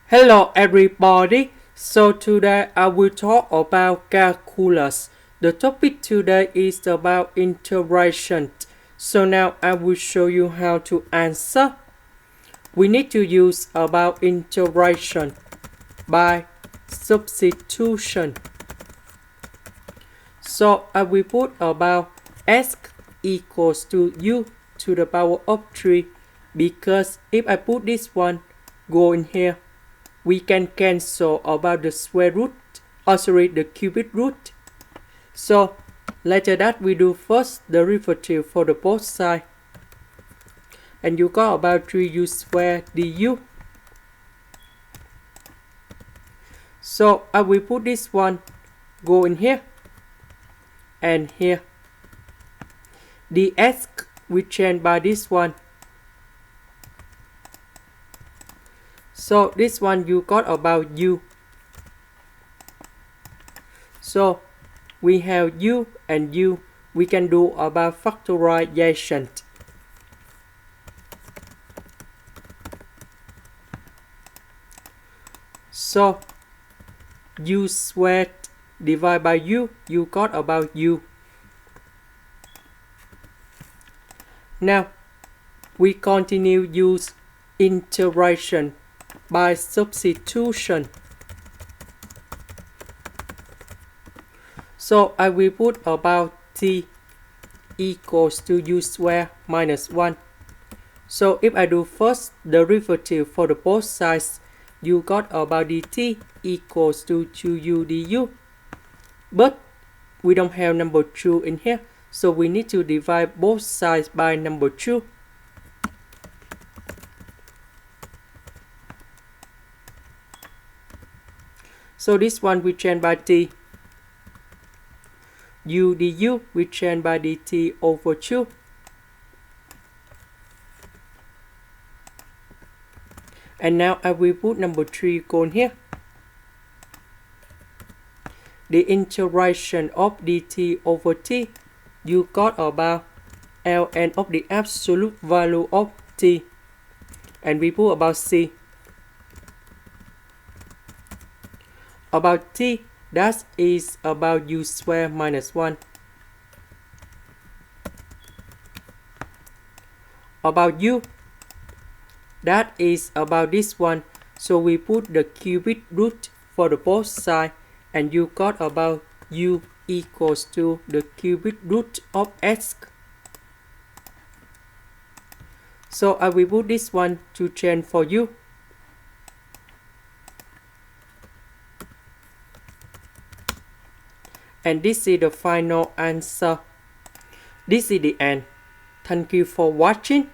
Hello everybody, so today I will talk about calculus. The topic today is about integration. So now I will show you how to answer. We need to use about integration by substitution. So I will put about s equals to u to the power of 3 because if I put this one go in here, we can cancel about the square root, the cubic root. So later that we do first the derivative for the both sides. And you got about 3u squared du. So I will put this one go in here and here. The s we change by this one. So this one you got about u. So we have u and u. We can do about factorization. So u squared divided by u, you got about u. Now we continue use integration by substitution. So I will put about t equals to u squared minus 1. So if I do first the derivative for the both sides, you got about dt equals to 2u du. But we don't have number 2 in here, so we need to divide both sides by number 2. So this one we change by t. U du we change by dt over 2. And now I will put number 3 go in here. The integration of dt over t, you got about ln of the absolute value of t. And we put about c. About t, that is about u squared minus 1. About u, that is about this one. So we put the cubic root for the both sides, and you got about u equals to the cubic root of s. So I will put this one to change for u. And this is the final answer. This is the end. Thank you for watching.